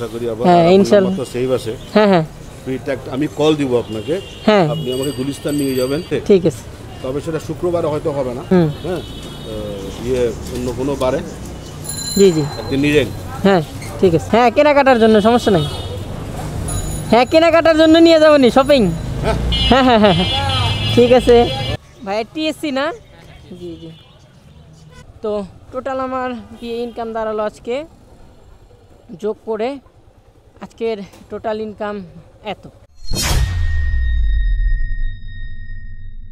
আশা করি আবার হ্যাঁ ইনশাআল্লাহ তো সেভ আছে। হ্যাঁ হ্যাঁ ফ্রিটা আমি কল দিব আপনাকে, হ্যাঁ আপনি আমাকে গুলিস্তান নিয়ে যাবেন। ঠিক আছে, তবে সেটা শুক্রবারে হয়তো হবে না, হ্যাঁ অন্য কোনো বারে জি জি একদিন নিয়ে যান। হ্যাঁ ঠিক আছে, হ্যাঁ কেনাকাটার জন্য সমস্যা নাই, হ্যাঁ কেনাকাটার জন্য নিয়ে যাবো নি শপিং। হ্যাঁ হ্যাঁ হ্যাঁ ঠিক আছে ভাই। টিএসসি না? জি জি। তো টোটাল আমার কি ইনকাম দাঁড়ালো আজকে যোগ করে, আজকের টোটাল ইনকাম এত।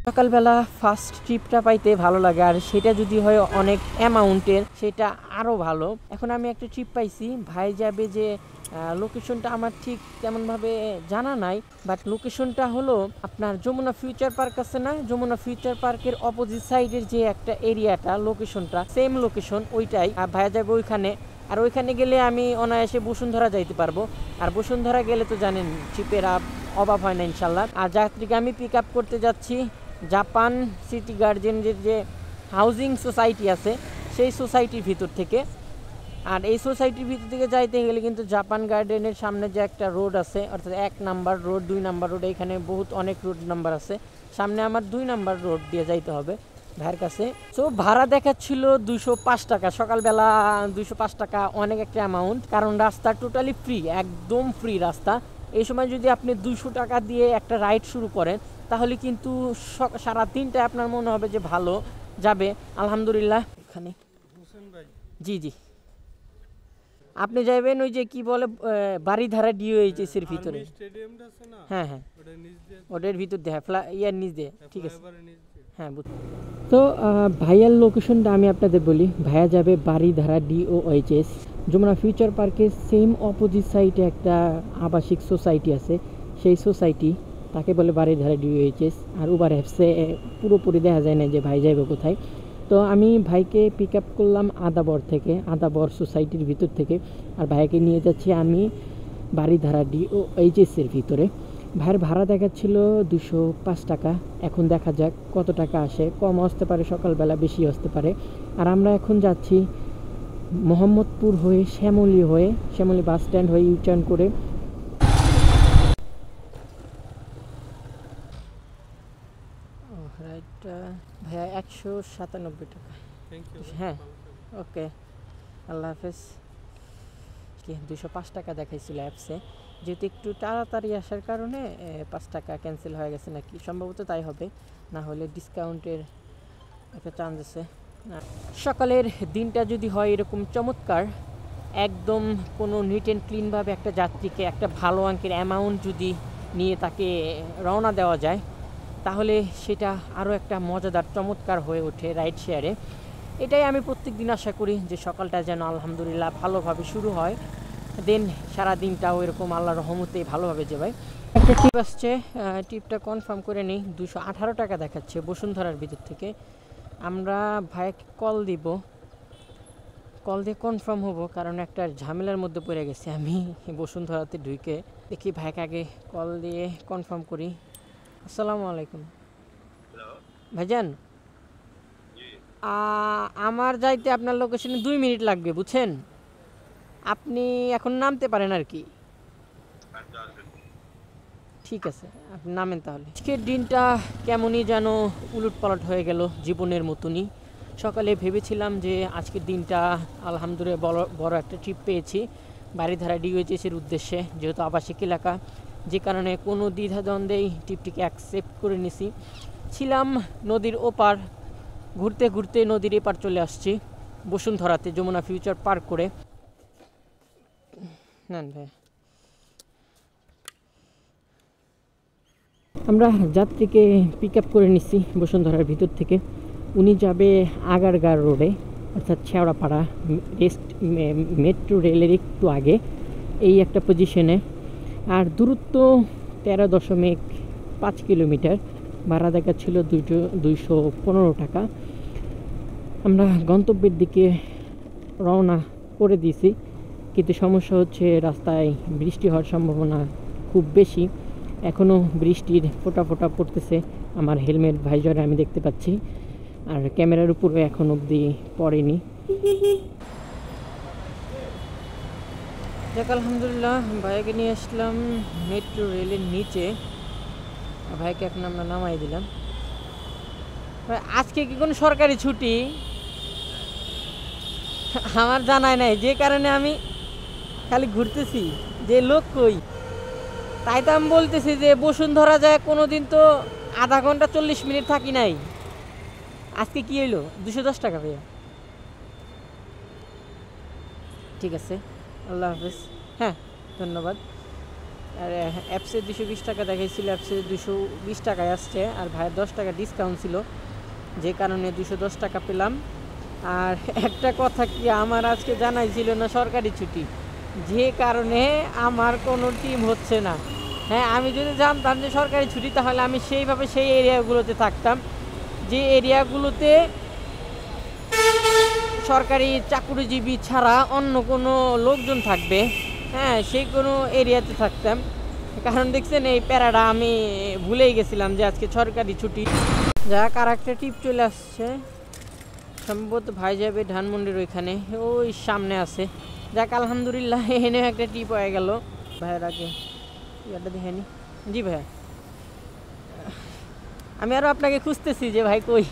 সকালবেলা ফার্স্ট ট্রিপটা পাইতে ভালো লাগে, আর সেটা যদি হয় অনেক অ্যামাউন্টের সেটা আরও ভালো। এখন আমি একটা ট্রিপ পাইছি, ভাই যাবে যে লোকেশনটা আমার ঠিক তেমনভাবে জানা নাই, বাট লোকেশনটা হলো আপনার যমুনা ফিউচার পার্ক আছে না, যমুনা ফিউচার পার্কের অপোজিট সাইডের যে একটা এরিয়াটা, লোকেশনটা সেম লোকেশন ওইটাই। ভাইয়া যাবে ওইখানে, আর ওইখানে গেলে আমি অনায়াসে বসুন্ধরা যাইতে পারবো। আর বসুন্ধরা গেলে তো জানেন ট্রিপের অভাব হয় না ইনশাল্লাহ। আর যাত্রীকে আমি পিক আপ করতে যাচ্ছি জাপান সিটি গার্ডেনের যে হাউজিং সোসাইটি আছে সেই সোসাইটির ভিতর থেকে। আর এই সোসাইটির ভিতর থেকে যাইতে গেলে কিন্তু জাপান গার্ডেনের সামনে যে একটা রোড আছে, অর্থাৎ 1 নাম্বার রোড 2 নাম্বার রোড, এখানে অনেক রোড নাম্বার আছে, সামনে আমার 2 নাম্বার রোড দিয়ে যাইতে হবে ভাইয়ের কাছে। সো ভাড়া দেখাচ্ছিল 205 টাকা, সকালবেলা 205 টাকা অনেক একটা অ্যামাউন্ট, কারণ রাস্তা টোটালি ফ্রি, একদম ফ্রি রাস্তা। এই সময় যদি আপনি 200 টাকা দিয়ে একটা রাইড শুরু করেন তাহলে কিন্তু সারা দিনটা আপনার মনে হবে যে ভালো যাবে। আলহামদুলিল্লাহ। এখানে জি জি আপনি যাবেন ওই যে কি বলে বাড়িধারা ডিওএইচএস এর ভিতরে, হ্যাঁ হ্যাঁ ওটার ভিতর দিয়ে ইয়ার নিচ দিয়ে, ঠিক আছে হ্যাঁ। তো ভাইয়ার লোকেশনটা আমি আপনাদের বলি, ভাইয়া যাবে বাড়িধারা ডিওএইচএস, যমুনা ফিউচার পার্কের সেম অপোজিট সাইডে একটা আবাসিক সোসাইটি আছে, সেই সোসাইটি তাকে বলে বাড়িধারা ডিওএইচএস। আর উবার অ্যাপসে পুরোপুরি দেখা যায় না যে ভাই যাবে কোথায়। তো আমি ভাইকে পিক আপ করলাম আদাবর থেকে, আদাবর সোসাইটির ভিতর থেকে, আর ভাইকে নিয়ে যাচ্ছি আমি বাড়িধারা ডিওএইচএসের ভিতরে। ভাইয়ের ভাড়া দেখাচ্ছিল 205 টাকা, এখন দেখা যাক কত টাকা আসে, কম আসতে পারে সকালবেলা, বেশি আসতে পারে। আর আমরা এখন যাচ্ছি মোহাম্মদপুর হয়ে শ্যামলী বাস স্ট্যান্ড হয়ে ইউটার্ন করে ভাইয়া 197 টাকা। হ্যাঁ ওকে, আল্লাহ হাফেজ। কি 205 টাকা দেখাইছিল অ্যাপসে, যেহেতু একটু তাড়াতাড়ি আসার কারণে 5 টাকা ক্যান্সেল হয়ে গেছে নাকি, সম্ভবত তাই হবে, না হলে ডিসকাউন্টের একটা চান্স আছে। সকালের দিনটা যদি হয় এরকম চমৎকার, একদম কোনো নিট অ্যান্ড ক্লিনভাবে একটা যাত্রীকে একটা ভালো অঙ্কের অ্যামাউন্ট যদি নিয়ে তাকে রওনা দেওয়া যায়, তাহলে সেটা আরও একটা মজাদার চমৎকার হয়ে ওঠে রাইড শেয়ারে। এটাই আমি প্রত্যেক দিন আশা করি, যে সকালটা যেন আলহামদুলিল্লাহ ভালোভাবে শুরু হয়, দেন সারা দিনটাও এরকম আল্লাহর রহমতে ভালোভাবে যাবে। একটা ট্রিপ আসছে, ট্রিপটা কনফার্ম করে নিই, 218 টাকা দেখাচ্ছে বসুন্ধরার ভিতর থেকে। আমরা ভাইকে কল দিয়ে কনফার্ম হবো, কারণ একটা ঝামেলার মধ্যে পড়ে গেছি আমি বসুন্ধরাতে ঢুকে। দেখি ভাইকে আগে কল দিয়ে কনফার্ম করি। আসসালামু আলাইকুম ভাইজান, আমার যাইতে আপনার লোকেশনে 2 মিনিট লাগবে বুঝছেন, আপনি এখন নামতে পারেন আর কি। ঠিক আছে আপনি নামেন তাহলে। আজকের দিনটা কেমনই যেন উলটপালট হয়ে গেল জীবনের মতনই। সকালে ভেবেছিলাম যে আজকের দিনটা আলহামদুলিল্লাহ বড় একটা ট্রিপ পেয়েছি বাড়িধারা ডিওএইচএসের উদ্দেশ্যে, যেহেতু আবাসিক এলাকা, যে কারণে কোনো দ্বিধাদ্বন্দ্বেই ট্রিপটিকে অ্যাকসেপ্ট করে নিছি। ছিলাম নদীর ওপার, ঘুরতে ঘুরতে নদীর এপার চলে আসছি বসুন্ধরাতে যমুনা ফিউচার পার্ক করে। নেন ভাই, আমরা যাত্রীকে পিক আপ করে নিচ্ছি বসুন্ধরার ভিতর থেকে। উনি যাবে আগারগাঁও রোডে, অর্থাৎ শেওড়াপাড়া মেট্রো রেলের একটু আগে এই একটা পজিশনে। আর দূরত্ব 13.5 কিলোমিটার, ভাড়া দেখাচ্ছিল 215 টাকা। আমরা গন্তব্যের দিকে রওনা করে দিয়েছি, কিন্তু সমস্যা হচ্ছে রাস্তায় বৃষ্টি হওয়ার সম্ভাবনা খুব বেশি, এখনও বৃষ্টির ফোঁটা ফোঁটা পড়তেছে আমার হেলমেট ভাইজারে আমি দেখতে পাচ্ছি, আর ক্যামেরার উপরে এখন অবধি পড়েনি। যাক আলহামদুলিল্লাহ, ভাইকে নিয়ে আসলাম মেট্রো রেলের নিচে। ভাইকে এখন আমরা নামাই দিলাম। ভাই, আজকে কি কোনো সরকারি ছুটি? আমার জানাই নাই, যে কারণে আমি খালি ঘুরতেছি যে লোক কই। তাই তো আমি বলতেছি যে বসুন্ধরা যায় কোনোদিন তো আধা ঘন্টা 40 মিনিট থাকি নাই। আজকে কি হইলো? 210 টাকা ভাইয়া। ঠিক আছে, আল্লাহ হাফেজ। হ্যাঁ, ধন্যবাদ। আর অ্যাপসে 220 টাকা দেখাইছিল, অ্যাপসে 220 টাকায় আসছে। আর ভাইয়ের 10 টাকা ডিসকাউন্ট ছিল, যে কারণে 210 টাকা পেলাম। আর একটা কথা কি, আমার আজকে জানাই ছিল না সরকারি ছুটি, যে কারণে আমার কোনো টিম হচ্ছে না। হ্যাঁ, আমি যদি জানতাম যে সরকারি ছুটি, তাহলে আমি সেইভাবে সেই এরিয়াগুলোতে থাকতাম, যে এরিয়াগুলোতে সরকারি চাকুরিজীবী ছাড়া অন্য কোনো লোকজন থাকবে। হ্যাঁ, সেই কোনো এরিয়াতে থাকতাম। কারণ দেখছেন, এই প্যারাটা আমি ভুলেই গেছিলাম যে আজকে সরকারি ছুটি। যাক, আর একটা টিপ চলে আসছে, সম্ভবত ভাই যাবে ধানমন্ডির ওইখানে, ওই সামনে আছে। যাক আলহামদুলিল্লাহ, এনেও একটা টিপ হয়ে গেল। ভাইয়ের আগে ইয়াটা দেখে নি। জি ভাইয়া, আমি আরও আপনাকে খুঁজতেছি যে ভাই কই।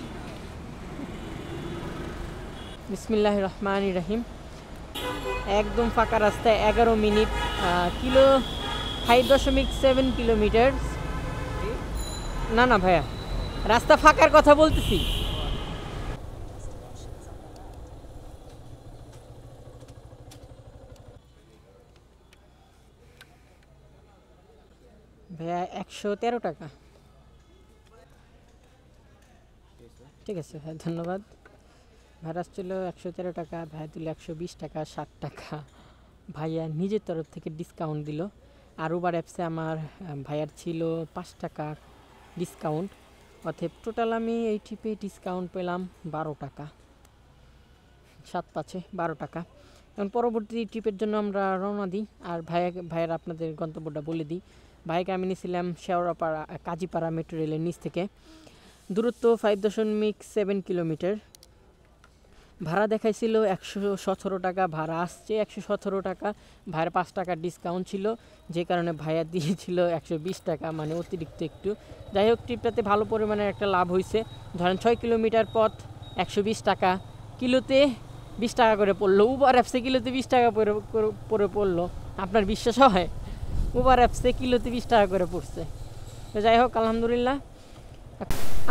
বিসমিল্লাহির রহমানির রহিম। একদম ফাঁকা রাস্তায় 11 মিনিট, 5.7 কিলোমিটার। না না ভাইয়া, রাস্তা ফাঁকার কথা বলতেছি। ভাইয়া 113 টাকা। ঠিক আছে ভাই, ধন্যবাদ। ভাড়া ছিল 113 টাকা, ভাইয়া দিল 120 টাকা, 60 টাকা ভাইয়া নিজের তরফ থেকে ডিসকাউন্ট দিল। আর উবার অ্যাপসে আমার ভাইয়ার ছিল 5 টাকা ডিসকাউন্ট। অতএব টোটাল আমি এই ট্রিপে ডিসকাউন্ট পেলাম 12 টাকা, 7-5 12 টাকা। এখন পরবর্তী ট্রিপের জন্য আমরা রওনা দিই। আর ভাইয়ের আপনাদের গন্তব্যটা বলে দিই। ভাইকে আমি নিয়েছিলাম শেওড়াপাড়া কাজীপাড়া মেট্রো রেলের নিচ থেকে। দূরত্ব 5.7 কিলোমিটার। ভাড়া দেখাইছিল 117 টাকা, ভাড়া আসছে 117 টাকা। ভাইয়ের 5 টাকার ডিসকাউন্ট ছিল, যে কারণে ভাইয়া দিয়েছিল 120 টাকা, মানে অতিরিক্ত একটু। যাই হোক, ট্রিপটাতে ভালো পরিমাণের একটা লাভ হয়েছে। ধরেন 6 কিলোমিটার পথ 120 টাকা, কিলোতে 20 টাকা করে পড়লো। উবার অ্যাপসে কিলোতে 20 টাকা করে পড়লো। আপনার বিশ্বাস হয়? উবার অ্যাপসে কিলোতে 20 টাকা করে পড়ছে। তো যাই হোক, আলহামদুলিল্লাহ।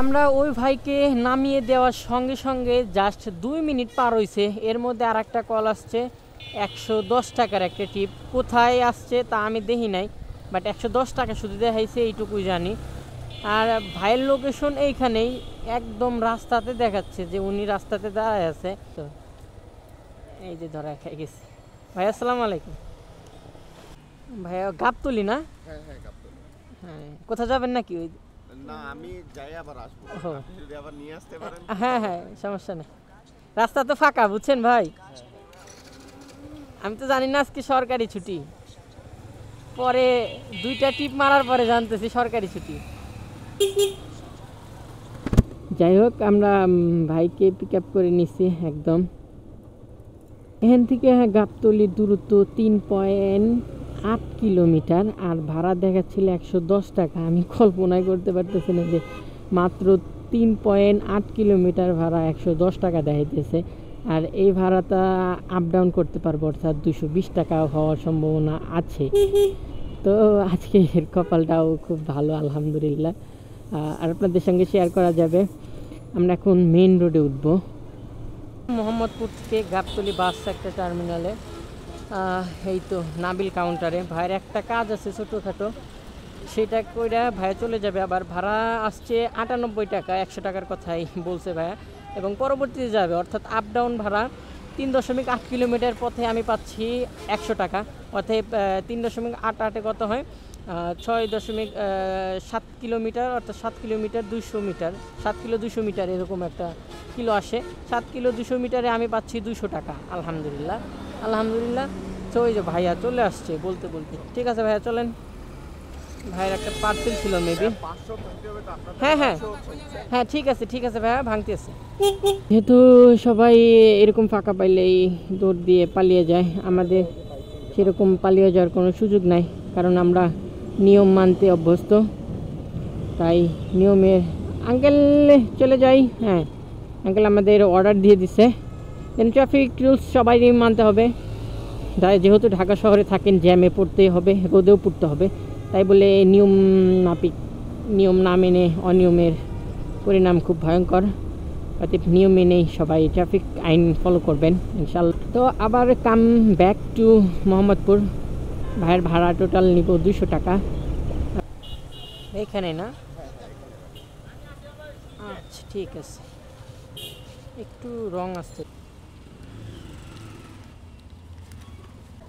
আমরা ওই ভাইকে নামিয়ে দেওয়ার সঙ্গে সঙ্গে জাস্ট 2 মিনিট পার হয়েছে, এর মধ্যে আর একটা কল আসছে 110 টাকার একটা টিপ। কোথায় আসছে তা আমি দেখি নাই, বাট 110 টাকা শুধু দেখাইছে, এইটুকুই জানি। আর ভাইয়ের লোকেশন এইখানেই, একদম রাস্তাতে দেখাচ্ছে যে উনি রাস্তাতে দাঁড়ায় আছে। তো এই যে ধরা খাই গেছে। ভাই আসসালামু আলাইকুম। ভাইয়া গাবতলি না? হ্যাঁ হ্যাঁ, গাবতলী। হ্যাঁ, কোথাও যাবেন নাকি? ওই না, আমি যাই আবার আসবো, আপনি যদি আবার নিয়ে আসতে পারেন। হ্যাঁ হ্যাঁ, সমস্যা নেই। রাস্তা তো ফাঁকা, বুঝছেন ভাই। আমি তো জানি না আজকে সরকারি ছুটি, পরে 2টা টিপ মারার পরে জানতেছি সরকারি ছুটি। যাই হোক, আমরা ভাইকে পিক আপ করে নিছি একদম। এখান থেকে গাবতলির দূরত্ব 3.8 কিলোমিটার। আর ভাড়া দেখাচ্ছিল 110 টাকা। আমি কল্পনাই করতে পারতেছি না যে মাত্র 3.8 কিলোমিটার ভাড়া 110 টাকা দেখাইতেছে। আর এই ভাড়াটা আপ ডাউন করতে পারবো, অর্থাৎ 220 টাকা হওয়ার সম্ভাবনা আছে। তো আজকে এর কপালটাও খুব ভালো, আলহামদুলিল্লাহ। আর আপনাদের সঙ্গে শেয়ার করা যাবে। আমরা এখন মেইন রোডে উঠবো, মোহাম্মদপুর থেকে গাবতলী বাস একটা টার্মিনালে। এই তো নাবিল কাউন্টারে ভাইয়ের একটা কাজ আছে ছোটোখাটো, সেটা কইরা ভাইয়া চলে যাবে। আবার ভাড়া আসছে 98 টাকা, 100 টাকার কথাই বলছে ভাইয়া। এবং পরবর্তীতে যাবে, অর্থাৎ আপ ডাউন ভাড়া 3.8 কিলোমিটার পথে আমি পাচ্ছি 100 টাকা। অর্থাৎ 3.88 কত হয়, 6.7 কিলোমিটার, অর্থাৎ 7 কিলোমিটার 200 মিটার, 7 কিলো 200 মিটার এরকম একটা কিলো আসে। 7 কিলো 200 মিটারে আমি পাচ্ছি 200 টাকা, আলহামদুলিল্লাহ আলহামদুলিল্লাহ। তো ওই যে ভাইয়া চলে আসছে বলতে বলতে। ঠিক আছে ভাইয়া, চলেন। ভাইয়ের একটা পার্সেল ছিল মেবি। হ্যাঁ হ্যাঁ হ্যাঁ, ঠিক আছে ভাইয়া, ভাঙতে আছে। যেহেতু সবাই এরকম ফাঁকা পাইলেই দৌড় দিয়ে পালিয়ে যায়, আমাদের সেরকম পালিয়ে যাওয়ার কোনো সুযোগ নাই, কারণ আমরা নিয়ম মানতে অভ্যস্ত। তাই নিয়মের আঙ্কেল চলে যাই। হ্যাঁ, আঙ্কেল আমাদের অর্ডার দিয়ে দিছে। দেন ট্রাফিক রুলস সবাই মানতে হবে। তাই যেহেতু ঢাকা শহরে থাকেন, জ্যামে পড়তেই হবে, রোদেও পড়তে হবে। তাই বলে নিয়ম না মেনে অনিয়মের পরিণাম খুব ভয়ঙ্কর। অতএব নিয়ম মেনেই সবাই ট্রাফিক আইন ফলো করবেন ইনশাল্লাহ। তো আবার কাম ব্যাক টু মোহাম্মদপুর। ভাইয়ের ভাড়া টোটাল নিব 200 টাকা। এইখানে না? আচ্ছা ঠিক আছে, একটু রং আসছে।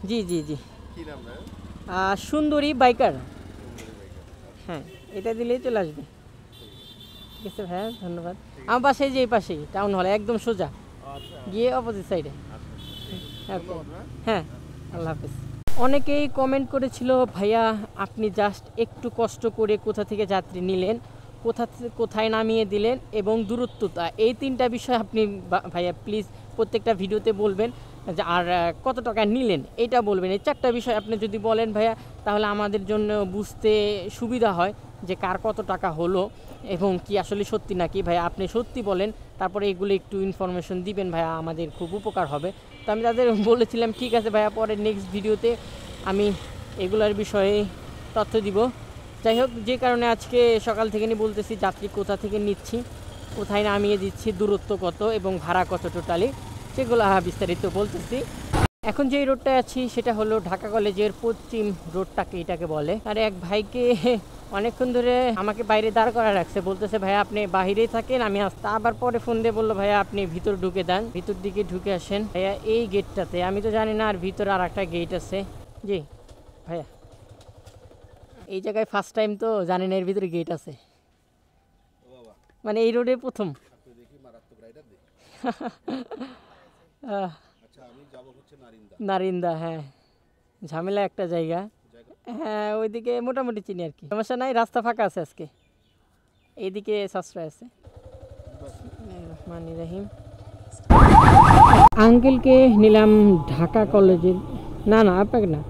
জি জি জি, কি নাম ভাই? সুন্দরী বাইকার। হ্যাঁ, এটা দিলেই চলে আসবে। ঠিক আছে ভাইয়া, ধন্যবাদ। আমার পাশেই, যে এই পাশেই টাউন হল, একদম সোজা গিয়ে অপোজিট সাইডে। হ্যাঁ, আল্লাহ হাফেজ। অনেকেই কমেন্ট করেছিল, ভাইয়া আপনি জাস্ট একটু কষ্ট করে কোথা থেকে যাত্রী নিলেন, কোথায় নামিয়ে দিলেন এবং দূরত্বটা, এই 3টা বিষয় আপনি ভাইয়া প্লিজ প্রত্যেকটা ভিডিওতে বলবেন। আর কত টাকা নিলেন এটা বলবেন। এই 4টা বিষয় আপনি যদি বলেন ভাইয়া, তাহলে আমাদের জন্য বুঝতে সুবিধা হয় যে কার কত টাকা হলো এবং কি আসলে সত্যি নাকি। ভাইয়া আপনি সত্যি বলেন, তারপরে এগুলো একটু ইনফরমেশন দিবেন ভাইয়া, আমাদের খুব উপকার হবে। তো আমি তাদের বলেছিলাম ঠিক আছে ভাইয়া, পরে নেক্সট ভিডিওতে আমি এগুলোর বিষয়ে তথ্য দিব। যাই হোক, যে কারণে আজকে সকাল থেকে বলতেছি যাত্রী কোথা থেকে নিচ্ছি, কোথায় নামিয়ে দিচ্ছি, দূরত্ব কত এবং ভাড়া কত টোটালি, সেগুলো বিস্তারিত বলতেছি। এখন যেই রোডটায় আছি সেটা হলো ঢাকা কলেজের পশ্চিম রোডটাকে এটাকে বলে। আর এক ভাইকে অনেকক্ষণ ধরে আমাকে বাইরে দাঁড় করা রাখছে, বলতেছে ভাইয়া আপনি বাইরেই থাকেন, আমি আসতে। আবার পরে ফোন দিয়ে বললো ভাইয়া আপনি ভিতর ঢুকে দেন, ভিতর দিকে ঢুকে আসেন ভাইয়া এই গেটটাতে। আমি তো জানি না আর ভিতরে আর একটা গেট আছে। জি ভাইয়া, এই জায়গায় ফার্স্ট টাইম, তো জানি না এর ভিতরে গেট আছে, মানে এই রোডে প্রথম। নারিন্দা, হ্যাঁ ঝামেলা একটা জায়গা। হ্যাঁ, ওইদিকে মোটামুটি চিনি আর কি, সমস্যা নাই, রাস্তা ফাঁকা আছে আজকে, এইদিকে সাশ্রয় আছে। রহিম আঙ্কেলকে নিলাম ঢাকা কলেজের, না না আপনাকে না,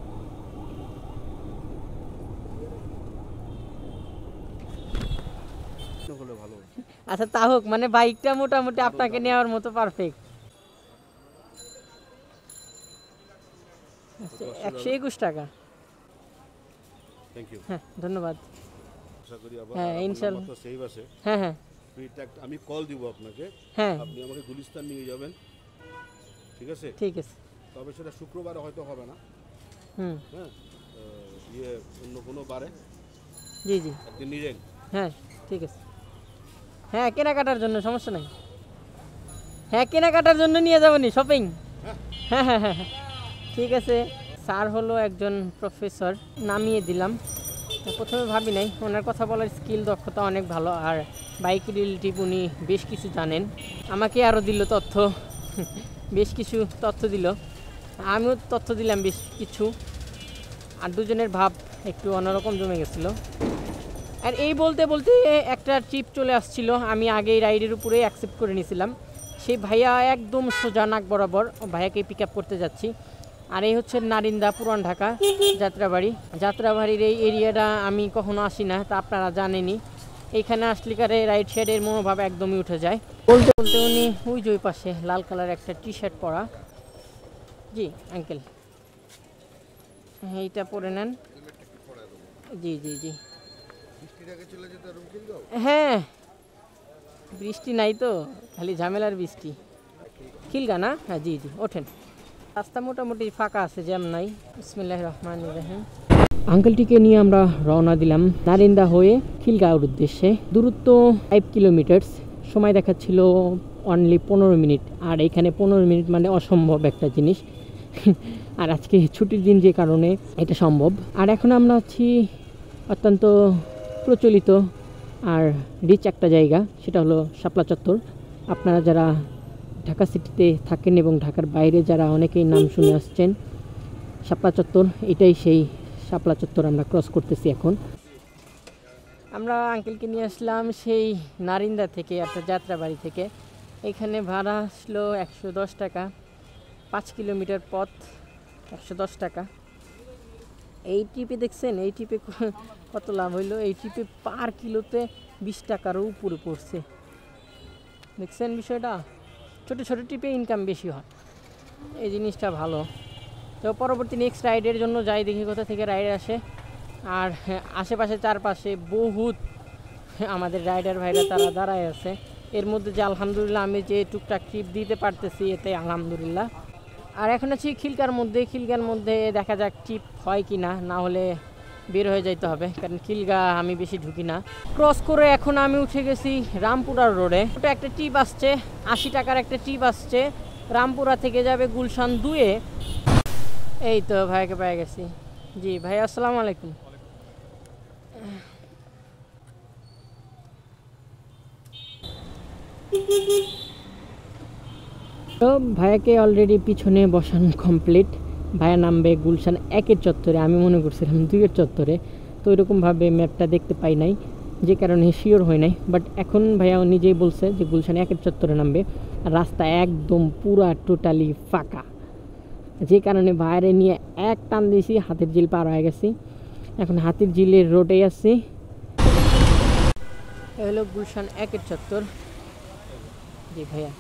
আচ্ছা তা হোক, মানে বাইকটা মোটামুটি আপনাকে নেওয়ার মতো পারফেক্ট। 121 টাকা। হ্যাঁ ধন্যবাদ। হ্যাঁ ইনশাআল্লাহ, হ্যাঁ হ্যাঁ আমি কল দিব আপনাকে, হ্যাঁ আপনি আমাকে গুলিস্তান নিয়ে যাবেন, ঠিক আছে? ঠিক আছে। তবে সেটা শুক্রবার হয়তো হবে না, হুম হ্যাঁ, অন্য কোনো বারে জি জি একদিন নিয়ে যান। হ্যাঁ ঠিক আছে। হ্যাঁ কেনাকাটার জন্য সমস্যা নাই, হ্যাঁ কেনাকাটার জন্য নিয়ে যাবো নি, শপিং। হ্যাঁ হ্যাঁ হ্যাঁ হ্যাঁ ঠিক আছে। স্যার হলো একজন প্রফেসর, নামিয়ে দিলাম। প্রথমে ভাবি নাই, ওনার কথা বলার স্কিল, দক্ষতা অনেক ভালো, আর বাইক রিলেটিভ উনি বেশ কিছু জানেন। আমাকে আরও দিল তথ্য, বেশ কিছু তথ্য দিল, আমিও তথ্য দিলাম বেশ কিছু, আর দুজনের ভাব একটু অন্যরকম জমে গেছিলো। আর এই বলতে বলতে একটা ট্রিপ চলে আসছিল, আমি আগে এই রাইডের উপরে অ্যাকসেপ্ট করে নিয়েছিলাম। সেই ভাইয়া একদম সোজা নাক বরাবর ভাইয়াকে পিক আপ করতে যাচ্ছি। আর এই হচ্ছে নারিন্দা, পুরান ঢাকা, যাত্রাবাড়ির এই এরিয়াটা আমি কখনো আসি না, তা আপনারা জানেনই। এইখানে আসলে কারে রাইড সাইডের মনোভাব একদমই উঠে যায়। বলতে বলতে উনি ওই যে ওই পাশে লাল কালার একটা টি শার্ট পরা, জি আঙ্কেল এইটা পরে নেন। জি জি জি হ্যাঁ, বৃষ্টি নাই তো, খালি ঝামেলার বৃষ্টি। খিলগা না? হ্যাঁ জি জি ওঠেন, রাস্তা মোটামুটি ফাঁকা আছে, জ্যাম নাই। বিসমিল্লাহির রহমানির রহিম। আঙ্কেলটিকে নিয়ে আমরা রওনা দিলাম নারিন্দা হয়ে খিলগাঁওর উদ্দেশ্যে। দূরত্ব 5 কিলোমিটার, সময় দেখাচ্ছিল অনলি 15 মিনিট। আর এখানে 15 মিনিট মানে অসম্ভব একটা জিনিস। আর আজকে ছুটির দিন, যে কারণে এটা সম্ভব। আর এখন আমরা আছি অত্যন্ত প্রচলিত আর রিচ একটা জায়গা, সেটা হলো শাপলা চত্বর। আপনারা যারা ঢাকা সিটিতে থাকেন এবং ঢাকার বাইরে যারা অনেকেই নাম শুনে আসছেন, শাপলা চত্বর, এটাই সেই শাপলা চত্বর আমরা ক্রস করতেছি এখন। আমরা আঙ্কেলকে নিয়ে আসলাম সেই নারিন্দা থেকে, আপনার যাত্রাবাড়ি থেকে। এখানে ভাড়া আসলো 110 টাকা, 5 কিলোমিটার পথ 110 টাকা। এই ট্রিপে দেখছেন, এই ট্রিপে কত লাভ হইলো, এই ট্রিপে পার কিলোতে 20 টাকারও উপরে পড়ছে। দেখছেন বিষয়টা, ছোট ছোট ট্রিপে ইনকাম বেশি হয়, এই জিনিসটা ভালো। তো পরবর্তী নেক্সট রাইডের জন্য যাই, দেখি কোথা থেকে রাইড আসে। আর আশেপাশে চারপাশে বহুত আমাদের রাইডার ভাইরা তারা দাঁড়ায় আছে। এর মধ্যে যে আলহামদুলিল্লাহ আমি যে টুকটাক ট্রিপ দিতে পারতেছি, এতে আলহামদুলিল্লাহ। আর এখন আছি খিলগার মধ্যে দেখা যাক ট্রিপ হয় কি না, না হলে বের হয়ে যাইতে হবে, কারণ খিলগা আমি বেশি ঢুকি না। ক্রস করে এখন আমি উঠে গেছি রামপুরা রোডে। ওটা একটা ট্রিপ আসছে, 80 টাকার একটা ট্রিপ আসছে, রামপুরা থেকে যাবে গুলশান 2-এ। এই তো ভাইকে পেয়ে গেছি। জি ভাই, আসসালামু আলাইকুম। তো ভাইয়াকে অলরেডি পিছনে বসানো কমপ্লিট। ভাইয়া নামবে গুলশান 1-এর চত্বরে, আমি মনে করছিলাম 2-এর চত্বরে। তো ওইরকমভাবে ম্যাপটা দেখতে পাই নাই, যে কারণে শিওর হয় নাই। বাট এখন ভাইয়া নিজেই বলছে যে গুলশান 1-এর চত্বরে নামবে। আর রাস্তা একদম পুরা টোটালি ফাঁকা, যে কারণে ভাইয়ারে নিয়ে এক টান দিয়েছি, হাতির ঝিল পার হয়ে গেছি। এখন হাতির ঝিলের রোডে আছি। এ হলো গুলশান 1-এর চত্বর। জি ভাইয়া,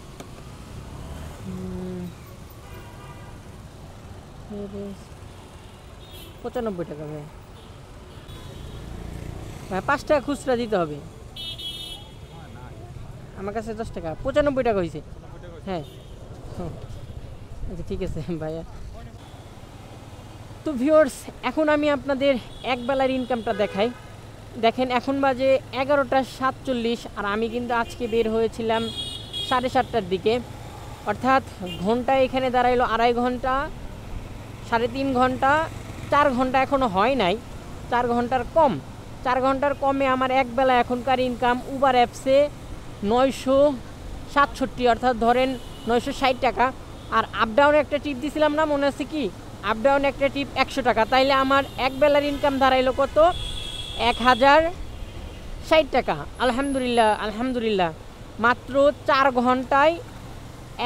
95 টাকা ভাই। ভাই 5 টাকা খুচরা দিতে হবে, আমার কাছে 10 টাকা। 95 টাকা হয়েছে। হ্যাঁ, আচ্ছা ঠিক আছে ভাইয়া। তো ভিউয়ার্স, এখন আমি আপনাদের এক বেলার ইনকামটা দেখাই। দেখেন এখন বাজে 11:47, আর আমি কিন্তু আজকে বের হয়েছিলাম 7:30টার দিকে। অর্থাৎ ঘন্টায় এখানে দাঁড়াইলো 2.5 ঘন্টা, 3.5 ঘন্টা, 4 ঘন্টা এখনও হয় নাই, 4 ঘন্টার কম। 4 ঘন্টার কমে আমার এক বেলা এখনকার ইনকাম উবার অ্যাপসে 967, অর্থাৎ ধরেন 960 টাকা। আর আপ ডাউনে একটা টিপ দিছিলাম না, মনে আছে কি? আপ ডাউনে একটা টিপ 100 টাকা। তাইলে আমার এক বেলার ইনকাম দাঁড়াইলো কত? 1060 টাকা। আলহামদুলিল্লাহ, আলহামদুলিল্লাহ। মাত্র 4 ঘন্টায়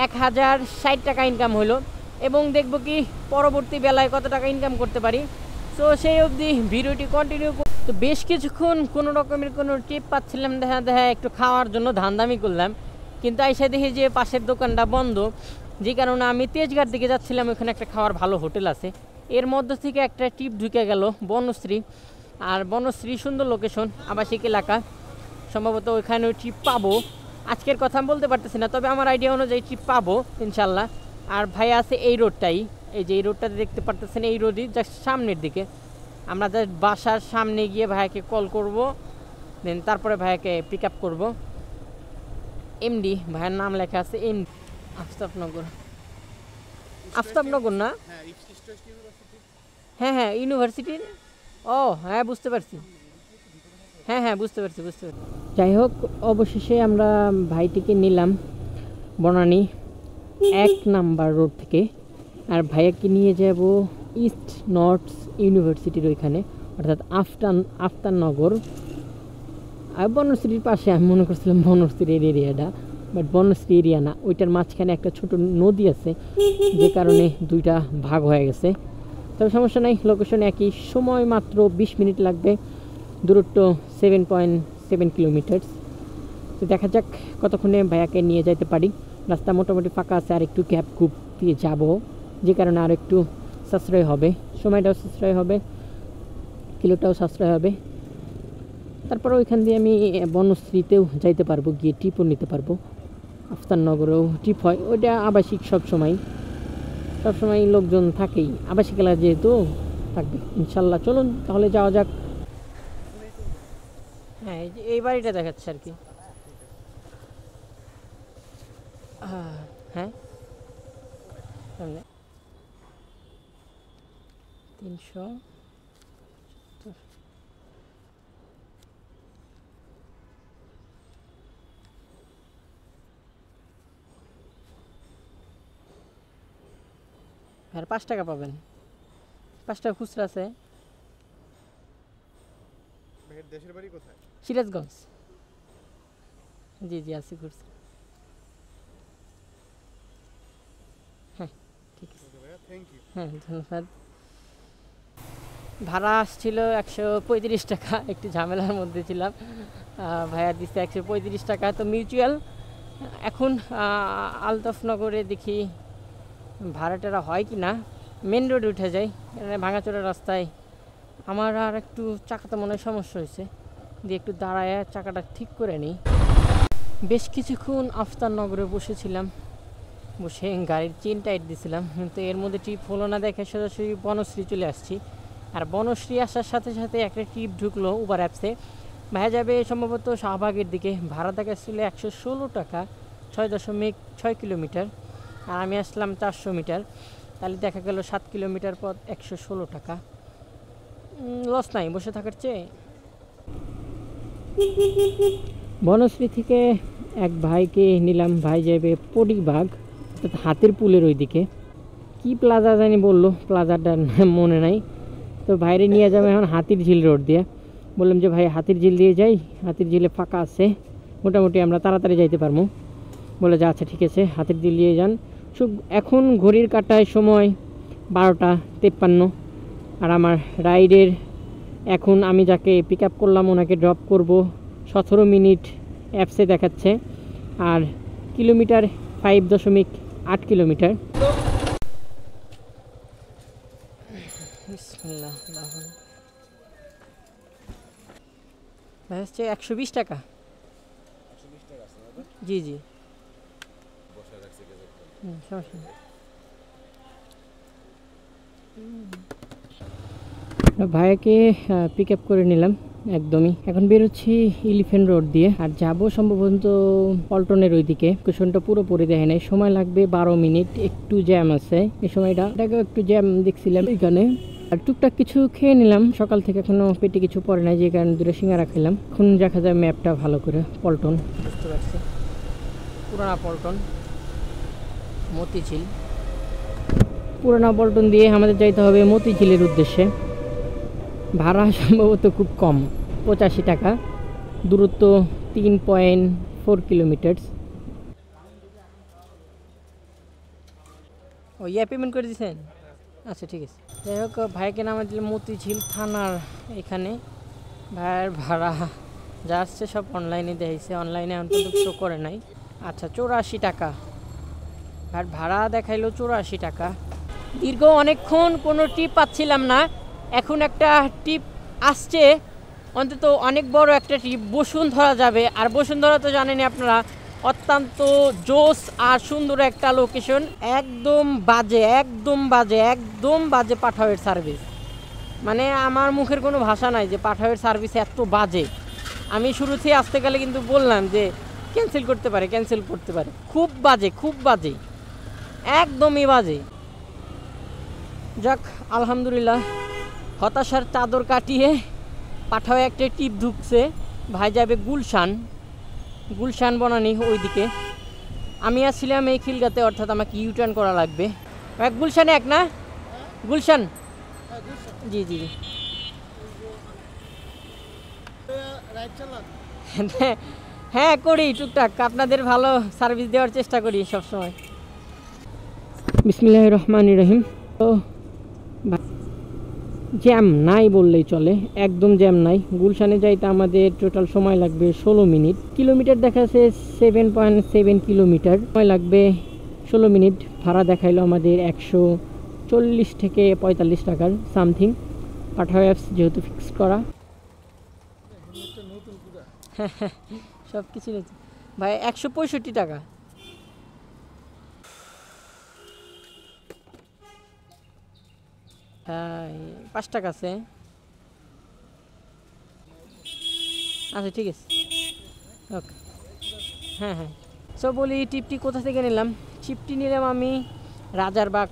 1060 টাকা ইনকাম হলো। এবং দেখব কি পরবর্তী বেলায় কত টাকা ইনকাম করতে পারি। সো সেই অবধি ভিডিওটি কন্টিনিউ। তো বেশ কিছুক্ষণ কোনো রকমের কোনো টিপ পাচ্ছিলাম, দেখা একটু খাওয়ার জন্য ধান্দামি করলাম, কিন্তু আইসা দেখি যে পাশের দোকানটা বন্ধ, যে কারণে আমি তেজগাঁর দিকে যাচ্ছিলাম। ওখানে একটা খাওয়ার ভালো হোটেল আছে, এর মধ্য থেকে একটা টিপ ঢুকে গেল বনশ্রী। আর বনশ্রী সুন্দর লোকেশন, আবাসিক এলাকা, সম্ভবত ওইখানে ওই ট্রিপ পাবো। আজকের কথা বলতে পারতেছি না, তবে আমার আইডিয়া অনুযায়ী ট্রিপ পাবো ইনশাল্লাহ। আর ভাই আছে এই রোডটাই, এই যে এই রোডটাতে দেখতে পারতেছেন, এই রোডই জাস্ট সামনের দিকে। আমরা জাস্ট বাসার সামনে গিয়ে ভাইয়াকে কল করব, দেন তারপরে ভাইয়াকে পিক আপ করবো। এমডি ভাইয়ের নাম লেখা আছে, আফতাবনগর। আফতাবনগর না? হ্যাঁ হ্যাঁ, ইউনিভার্সিটির। ও হ্যাঁ, বুঝতে পারছি। হ্যাঁ হ্যাঁ, বুঝতে পারছি। যাই হোক, অবশেষে আমরা ভাইটিকে নিলাম বনানী 1 নাম্বার রোড থেকে। আর ভাইয়াকে নিয়ে যাব ইস্ট নর্থ ইউনিভার্সিটির ওইখানে, অর্থাৎ আফতাবনগর। আর বনশ্রীর পাশে, আমি মনে করছিলাম বনশ্রীর এরিয়াটা, বাট বনশ্রী এরিয়া না, ওইটার মাঝখানে একটা ছোট নদী আছে, যে কারণে দুইটা ভাগ হয়ে গেছে। তবে সমস্যা নাই, লোকেশন একই, সময় মাত্র 20 মিনিট লাগবে, দূরত্ব 7.7 কিলোমিটার। তো দেখা যাক কতক্ষণে ভাইয়াকে নিয়ে যেতে পারি। রাস্তা মোটামুটি ফাঁকা আছে, আর একটু ক্যাব কুপ দিয়ে যাবো, যে কারণে আর একটু সাশ্রয় হবে, সময়টাও সাশ্রয় হবে, কিলোটাও সাশ্রয় হবে। তারপর ওইখান দিয়ে আমি বনশ্রীতেও যাইতে পারবো, গিয়ে টিপও নিতে পারবো। আফতাবনগরেও টিপ হয়, ওইটা আবাসিক, সবসময় লোকজন থাকেই, আবাসিক এলাকা যেহেতু থাকবে ইনশাল্লাহ। চলুন তাহলে যাওয়া যাক। হ্যাঁ, এই বাড়িটা দেখাচ্ছে আর কি। হ্যাঁ, 300। আর 5 টাকা পাবেন, 5 টাকা খুচরা আছে। দেশের বাড়ি কোথায়? সিরাজগঞ্জ। জি জি, আছে খুচরা। হ্যাঁ ঠিক আছে, থ্যাংক ইউ। হ্যাঁ ধন্যবাদ। ভাড়া আসছিল 135 টাকা, একটু ঝামেলার মধ্যে ছিলাম। ভাইয়া দিচ্ছে 135 টাকা, তো মিউচুয়াল। এখন আলতাফনগরে দেখি ভাড়াটারা হয় কি না। মেন রোডে উঠে যাই, ভাঙাচোরা রাস্তায়। আমার আর একটু চাকাতে মনে হয় সমস্যা হয়েছে, দিয়ে একটু দাঁড়ায় চাকাটা ঠিক করে নিই। বেশ কিছুক্ষণ আফতারনগরে বসেছিলাম, বসে গাড়ির চেন টাইট দিয়েছিলাম, কিন্তু এর মধ্যে ট্রিপ হলো না দেখে সোজাসুরি বনশ্রী চলে আসছি। আর বনশ্রী আসার সাথে সাথে একটা ট্রিপ ঢুকলো উবার অ্যাপসে। ভাইয়া যাবে সম্ভবত শাহবাগের দিকে, ভাড়া দেখাচ্ছিল 116 টাকা, 6.6 কিলোমিটার। আর আমি আসলাম 400 মিটার, তাহলে দেখা গেল 7 কিলোমিটার পথ 116 টাকা। লস নাই বসে থাকার চেয়ে। বনশ্রী থেকে এক ভাইকে নিলাম, ভাই যাবে পরিবাগ, অর্থাৎ হাতের পুলের ওইদিকে। কি প্লাজা জানি বললো, প্লাজাটার মনে নাই। তো ভাইরে নিয়ে যাবে এখন হাতির ঝিল রোড দিয়ে। বললাম যে ভাই হাতির ঝিল দিয়ে যাই, হাতির ঝিলে ফাঁকা আছে, মোটামুটি আমরা তাড়াতাড়ি যাইতে পারবো। বলে যে আচ্ছা ঠিক আছে, হাতির ঝিল দিয়ে যান। এখন ঘড়ির কাঁটায় সময় 12:53। আর আমার রাইডের এখন আমি যাকে পিক আপ করলাম ওনাকে ড্রপ করব 17 মিনিট অ্যাপসে দেখাচ্ছে। আর কিলোমিটার 5.8 কিলোমিটার। ভাই হচ্ছে 120 টাকা। জি জি, সমস্যা নেই। ভাইয়াকে পিক আপ করে নিলাম একদমই। এখন বেরোচ্ছি এলিফ্যান্ট রোড দিয়ে, আর যাবো সম্ভবত পল্টনের ওইদিকে। কুশনটা পুরোপুরি দেখে নাই, সময় লাগবে 12 মিনিট। একটু জ্যাম আছে এই সময়টা, এটাকে একটু জ্যাম দেখছিলাম এখানে। আর টুকটাক কিছু খেয়ে নিলাম, সকাল থেকে এখনো পেটে কিছু পড়ে নাই, যে কারণে 2টা সিঙ্গারা খেলাম। এখন দেখা যায় ম্যাপটা ভালো করে, পল্টন বুঝতে পারছি, পুরানা পল্টন, মতিঝিল। পুরানা পল্টন দিয়ে আমাদের যাইতে হবে মতিঝিলের উদ্দেশ্যে। ভাড়া সম্ভবত খুব কম, 85 টাকা, দূরত্ব 3.4 কিলোমিটার। ও পেমেন্ট করে দিয়েছেন? আচ্ছা ঠিক আছে। যাই হোক, ভাইকে নামা দিলে মতিঝিল থানার এখানে। ভাইয়ের ভাড়া যা আসছে সব অনলাইনে দেখেছে, অনলাইনে এখন পর্যন্ত শো করে নাই। আচ্ছা 84 টাকা ভাইয়ের ভাড়া দেখাইলো, 84 টাকা। দীর্ঘ অনেকক্ষণ কোনো টিপ পাচ্ছিলাম না, এখন একটা টিপ আসছে, অন্তত অনেক বড় একটা টিপ। বসুন্ধরা যাবে, আর বসুন্ধরা তো জানেনই আপনারা অত্যন্ত জোস আর সুন্দর একটা লোকেশন। একদম বাজে, একদম বাজে, একদম বাজে পাঠাওয়ের সার্ভিস। মানে আমার মুখের কোনো ভাষা নাই যে পাঠাওয়ের সার্ভিস এত বাজে। আমি শুরুতেই আসতে গেলে কিন্তু বললাম যে ক্যান্সেল করতে পারে, ক্যান্সেল করতে পারে। খুব বাজে, খুব বাজে, একদমই বাজে। যাক আলহামদুলিল্লাহ, হতাশার চাদর কাটিয়ে পাঠাওয়ে একটা টিপ ঢুকছে। ভাই যাবে গুলশান, গুলশান বনানি ওইদিকে। আমি আসছিলাম এই খিলগাতে, অর্থাৎ আমাকে ইউটার্ন করা লাগবে। গুলশানে এক না, গুলশান, জি জি জি। হ্যাঁ করি টুকটাক, আপনাদের ভালো সার্ভিস দেওয়ার চেষ্টা করি সবসময়। বিসমিল্লাহির রহমানির রহিম। তো জ্যাম নাই বললেই চলে, একদম জ্যাম নাই। গুলশানে যাইতে আমাদের টোটাল সময় লাগবে 16 মিনিট। কিলোমিটার দেখাচ্ছে 7.7 কিলোমিটার, সময় লাগবে 16 মিনিট। ভাড়া দেখাইলো আমাদের 140 থেকে 45 টাকার সামথিং। পাঠাও অ্যাপস যেহেতু ফিক্স করা, সব কিছু ভাই 165 টাকা। হ্যাঁ 5 টাকা আছে। আচ্ছা ঠিক আছে, ওকে। হ্যাঁ হ্যাঁ, সো বলি টিপটি কোথা থেকে নিলাম? টিপটি নিলাম আমি রাজারবাগ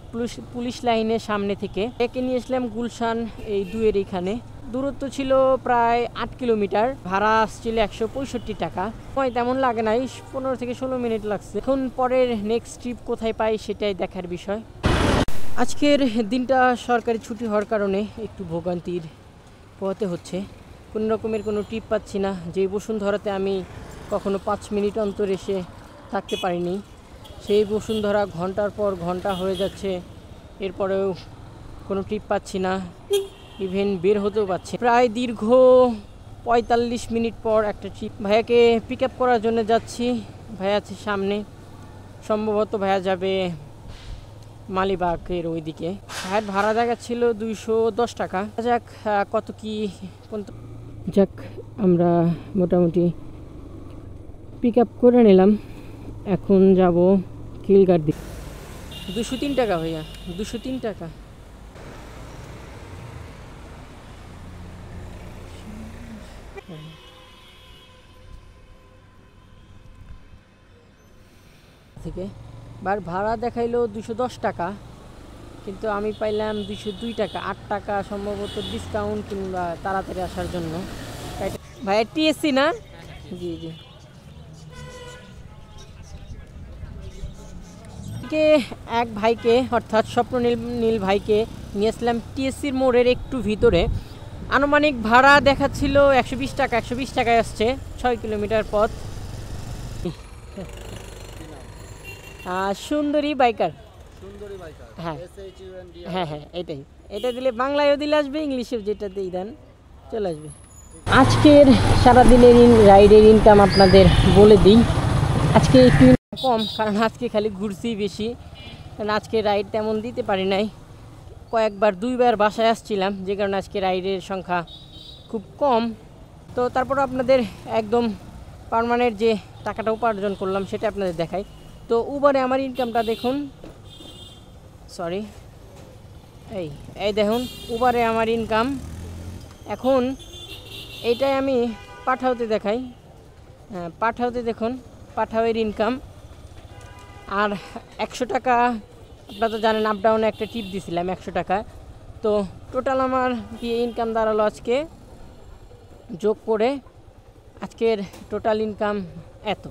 পুলিশ লাইনের সামনে থেকে। একে নিয়ে আসলাম গুলশান এই 2-এর এখানে। দূরত্ব ছিল প্রায় 8 কিলোমিটার। ভাড়া আসছিল 165 টাকা। সময় তেমন লাগে নাই, 15 থেকে 16 মিনিট লাগছে। এখন পরের নেক্সট ট্রিপ কোথায় পাই সেটাই দেখার বিষয়। আজকের দিনটা সরকারি ছুটি হওয়ার কারণে একটু ভোগান্তির পোহাতে হচ্ছে। কোনো রকমের কোনো ট্রিপ পাচ্ছি না। যে বসুন্ধরাতে আমি কখনো 5 মিনিট অন্তর এসে থাকতে পারিনি, সেই বসুন্ধরা ঘন্টার পর ঘন্টা হয়ে যাচ্ছে, এরপরেও কোনো ট্রিপ পাচ্ছি না। ইভেন বের হতেও পারছি। প্রায় দীর্ঘ 45 মিনিট পর একটা ট্রিপ। ভাইয়াকে পিক আপ করার জন্য যাচ্ছি। ভাইয়া আছে সামনে, সম্ভবত ভাইয়া যাবে মালিবাগের ওইদিকে। ভাইয়ের ভাড়া জায়গা ছিল 210 টাকা। যাক কত কি যাক, আমরা মোটামুটি পিক আপ করে নিলাম। এখন যাব খিলগার দিকে। 203 টাকা ভাইয়া, 203 টাকা। থেকে ভাড়া দেখাইলো 210 টাকা, কিন্তু আমি পাইলাম 202 টাকা। 8 টাকা সম্ভবত ডিসকাউন্ট কিংবা তাড়াতাড়ি আসার জন্য। ভাইয়া টিএসসি না? জি জি। এক ভাইকে অর্থাৎ স্বপ্ননীল ভাইকে নিয়েছিলাম টিএসসির মোড়ের একটু ভিতরে। আনুমানিক ভাড়া দেখাচ্ছিল 120 টাকা। 120 টাকায় আসছে 6 কিলোমিটার পথ। সুন্দরী বাইকার। হ্যাঁ হ্যাঁ হ্যাঁ, এটাই। এটা দিলে বাংলায়ও দিলে আসবে, ইংলিশেও যেটাতেই দেন চলে আসবে। আজকের সারাদিনের রাইডের ইনকাম আপনাদের বলে দিই। আজকে একটু কম, কারণ আজকে খালি ঘুরছি বেশি, কারণ আজকে রাইড তেমন দিতে পারি নাই। কয়েকবার 2বার বাসায় আসছিলাম, যে কারণে আজকে রাইডের সংখ্যা খুব কম। তো তারপর আপনাদের একদম পার্মানেন্ট যে টাকাটা উপার্জন করলাম সেটা আপনাদের দেখাই। তো উবারে আমার ইনকামটা দেখুন, সরি এই দেখুন উবারে আমার ইনকাম। এখন এইটাই আমি পাঠাওতে দেখাই। পাঠাওতে দেখুন পাঠাওয়ের ইনকাম। আর 100 টাকা আপনারা তো জানেন, আপ ডাউনে একটা টিপ দিয়েছিলাম 100 টাকা। তো টোটাল আমার দিয়ে ইনকাম দাঁড়ালো আজকে যোগ করে, আজকের টোটাল ইনকাম এত।